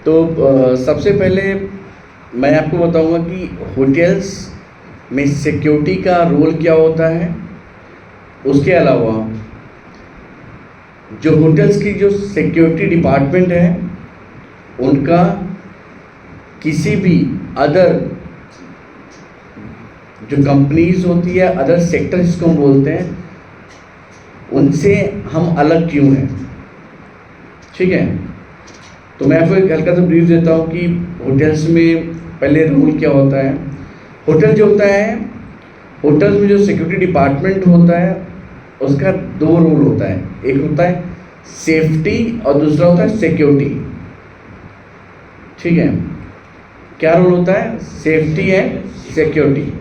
तो सबसे पहले मैं आपको बताऊंगा कि होटल्स में सिक्योरिटी का रोल क्या होता है। उसके अलावा जो होटल्स की जो सिक्योरिटी डिपार्टमेंट है उनका किसी भी अदर जो कंपनीज होती है, अदर सेक्टर जिसको हम बोलते हैं, उनसे हम अलग क्यों हैं। ठीक है, तो मैं आपको एक हल्का सा ब्रीफ देता हूँ कि होटल्स में पहले रूल क्या होता है। होटल जो होता है, होटल्स में जो सिक्योरिटी डिपार्टमेंट होता है उसका दो रोल होता है। एक होता है सेफ्टी और दूसरा होता है सिक्योरिटी। ठीक है, क्या रोल होता है? Safety and security.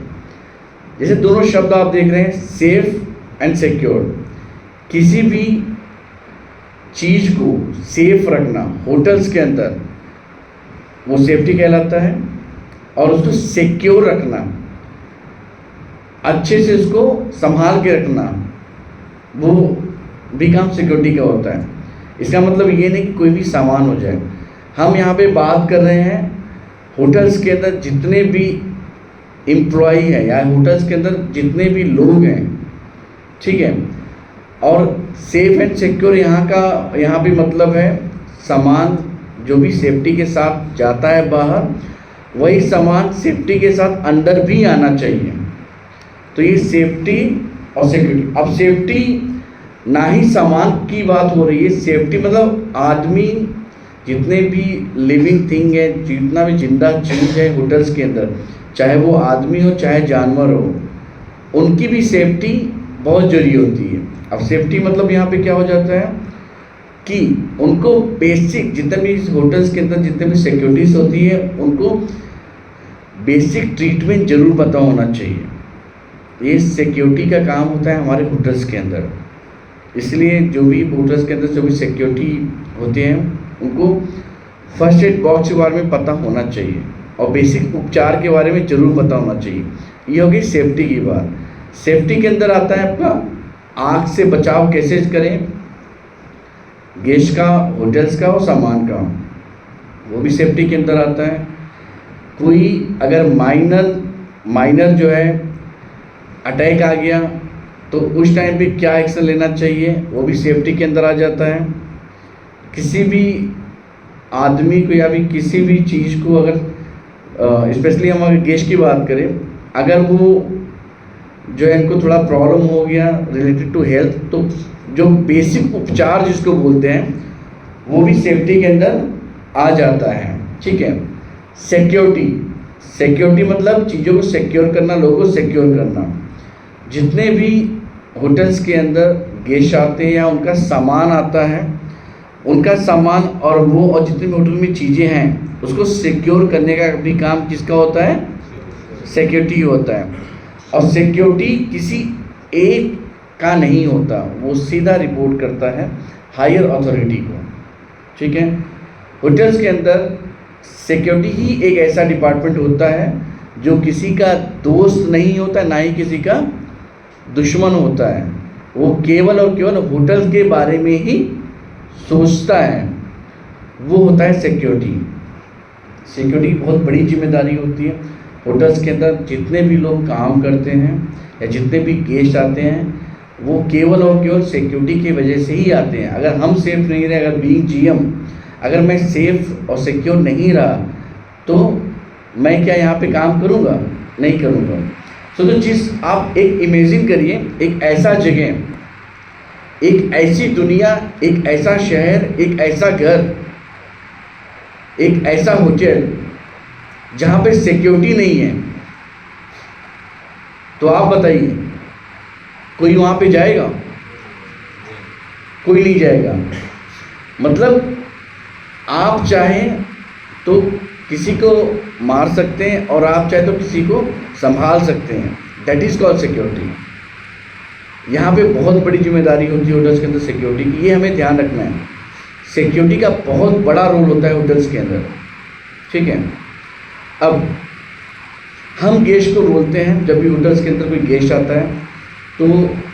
जैसे दोनों शब्द आप देख रहे हैं, सेफ एंड सिक्योर। किसी भी चीज़ को सेफ रखना होटल्स के अंदर वो सेफ्टी कहलाता है, और उसको सिक्योर रखना, अच्छे से उसको संभाल के रखना, वो भी काम सिक्योरिटी का होता है। इसका मतलब ये नहीं कि कोई भी सामान हो जाए। हम यहाँ पे बात कर रहे हैं होटल्स के अंदर जितने भी एम्प्लॉय हैं या होटल्स के अंदर जितने भी लोग हैं। ठीक है, और सेफ एंड सिक्योर यहाँ पे मतलब है सामान जो भी सेफ्टी के साथ जाता है बाहर, वही सामान सेफ्टी के साथ अंदर भी आना चाहिए। तो ये सेफ्टी और सिक्योरिटी। अब सेफ्टी ना ही सामान की बात हो रही है, सेफ्टी मतलब आदमी, जितने भी लिविंग थिंग है, जितना भी जिंदा चीज़ है होटल्स के अंदर, चाहे वो आदमी हो चाहे जानवर हो, उनकी भी सेफ्टी बहुत जरूरी होती है। अब सेफ्टी मतलब यहाँ पे क्या हो जाता है कि उनको बेसिक जितने भी होटल्स के अंदर जितने भी सिक्योरिटीज होती है उनको बेसिक ट्रीटमेंट जरूर पता होना चाहिए। ये सिक्योरिटी का काम होता है हमारे होटल्स के अंदर। इसलिए जो भी होटल्स के अंदर जो भी सिक्योरिटी होते हैं उनको फर्स्ट एड बॉक्स के बारे में पता होना चाहिए और बेसिक उपचार के बारे में ज़रूर पता होना चाहिए। ये होगी सेफ्टी की बात। सेफ्टी के अंदर आता है आपका आग से बचाव कैसे करें, गेस्ट का, होटल्स का और सामान का, वो भी सेफ्टी के अंदर आता है। कोई अगर माइनर जो है अटैक आ गया तो उस टाइम पे क्या एक्शन लेना चाहिए, वो भी सेफ्टी के अंदर आ जाता है। किसी भी आदमी को या भी किसी भी चीज़ को अगर स्पेशली हम अगर गेस्ट की बात करें, अगर वो जो है इनको थोड़ा प्रॉब्लम हो गया रिलेटेड टू हेल्थ, तो जो बेसिक उपचार जिसको बोलते हैं वो भी सेफ्टी के अंदर आ जाता है। ठीक है, सिक्योरिटी मतलब चीज़ों को सिक्योर करना, लोगों को सिक्योर करना। जितने भी होटल्स के अंदर गेस्ट आते हैं या उनका सामान आता है, उनका सामान और जितने भी होटल में चीज़ें हैं उसको सिक्योर करने का भी काम किसका होता है? सिक्योरिटी होता है। और सिक्योरिटी किसी एक का नहीं होता, वो सीधा रिपोर्ट करता है हायर अथॉरिटी को। ठीक है, होटल्स के अंदर सिक्योरिटी ही एक ऐसा डिपार्टमेंट होता है जो किसी का दोस्त नहीं होता, ना ही किसी का दुश्मन होता है। वो केवल और केवल होटल के बारे में ही सोचता है, वो होता है सिक्योरिटी। सिक्योरिटी बहुत बड़ी जिम्मेदारी होती है। होटल्स के अंदर जितने भी लोग काम करते हैं या जितने भी गेस्ट आते हैं, वो केवल और केवल सिक्योरिटी की वजह से ही आते हैं। अगर हम सेफ नहीं रहे, अगर बीइंग जीएम अगर मैं सेफ और सिक्योर नहीं रहा तो मैं क्या यहाँ पे काम करूँगा? नहीं करूँगा। तो चीज़ आप एक इमेजिन करिए, एक ऐसा जगह, एक ऐसी दुनिया, एक ऐसा शहर, एक ऐसा घर, एक ऐसा होटल जहाँ पे सिक्योरिटी नहीं है, तो आप बताइए कोई वहाँ पे जाएगा? कोई नहीं जाएगा। मतलब आप चाहें तो किसी को मार सकते हैं और आप चाहे तो किसी को संभाल सकते हैं। That is called security. यहाँ पे बहुत बड़ी जिम्मेदारी होती है होटल्स के अंदर सिक्योरिटी की, ये हमें ध्यान रखना है। सिक्योरिटी का बहुत बड़ा रोल होता है होटल्स के अंदर। ठीक है, अब हम गेस्ट को बोलते हैं, जब भी होटल्स के अंदर कोई गेस्ट आता है तो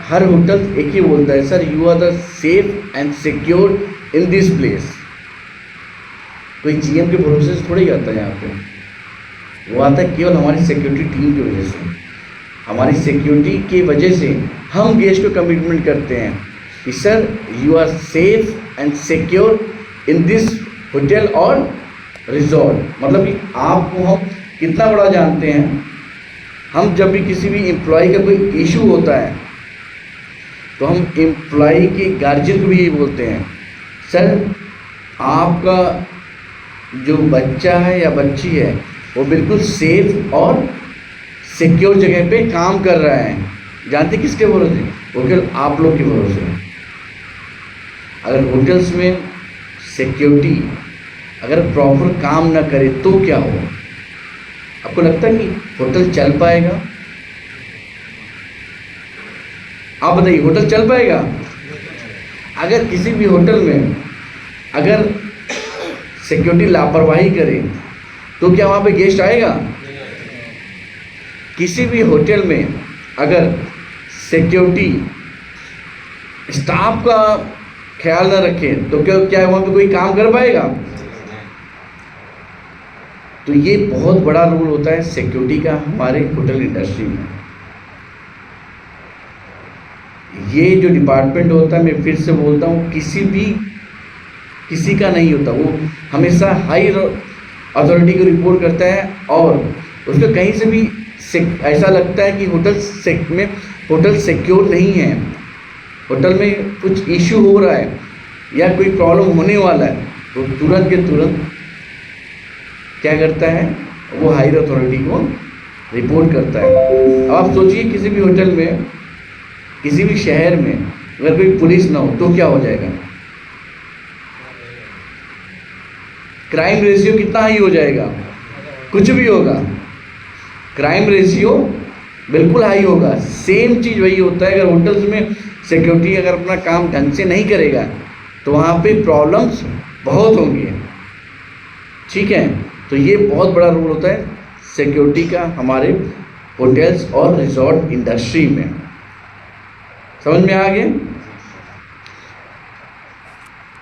हर होटल एक ही बोलता है, sir you are the safe and secure in this place. कोई जीएम के भरोसे से थोड़ी आता है यहाँ पे, वो आता है केवल हमारी सिक्योरिटी टीम की वजह से। हमारी सिक्योरिटी की वजह से हम गेस्ट को कमिटमेंट करते हैं कि sir you are safe and secure in this hotel और रिजॉर्ट। मतलब कि आपको हम कितना बड़ा जानते हैं। हम जब भी किसी भी एम्प्लॉय का कोई इशू होता है तो हम एम्प्लॉय के गार्जियन को भी यही बोलते हैं, सर आपका जो बच्चा है या बच्ची है वो बिल्कुल सेफ और सिक्योर जगह पे काम कर रहा है। जानते किसके भरोसे? वो केवल आप लोग के भरोसे। अगर होटल्स में सिक्योरिटी अगर प्रॉपर काम ना करे तो क्या होगा? आपको लगता है कि होटल चल पाएगा? आप बताइए, होटल चल पाएगा? अगर किसी भी होटल में अगर सिक्योरिटी लापरवाही करे तो क्या वहाँ पे गेस्ट आएगा? किसी भी होटल में अगर सिक्योरिटी स्टाफ का ख्याल ना रखे तो क्या वहाँ पे कोई काम कर पाएगा? तो ये बहुत बड़ा रोल होता है सिक्योरिटी का हमारे होटल इंडस्ट्री में। ये जो डिपार्टमेंट होता है, मैं फिर से बोलता हूँ, किसी का नहीं होता। वो हमेशा हाई अथॉरिटी को रिपोर्ट करता है और उसको कहीं से भी ऐसा लगता है कि होटल सिक्योर नहीं है, होटल में कुछ इशू हो रहा है या कोई प्रॉब्लम होने वाला है, तो तुरंत के तुरंत क्या करता है, वो हायर अथॉरिटी को रिपोर्ट करता है। अब आप सोचिए किसी भी होटल में, किसी भी शहर में अगर कोई पुलिस ना हो तो क्या हो जाएगा? क्राइम रेशियो कितना हाई हो जाएगा? कुछ भी होगा, क्राइम रेशियो बिल्कुल हाई होगा। सेम चीज़ वही होता है, अगर होटल्स में सिक्योरिटी अगर अपना काम ढंग से नहीं करेगा तो वहाँ पे प्रॉब्लम्स बहुत होंगी। ठीक है, तो ये बहुत बड़ा रोल होता है सिक्योरिटी का हमारे होटल्स और रिजॉर्ट इंडस्ट्री में। समझ में आ गया?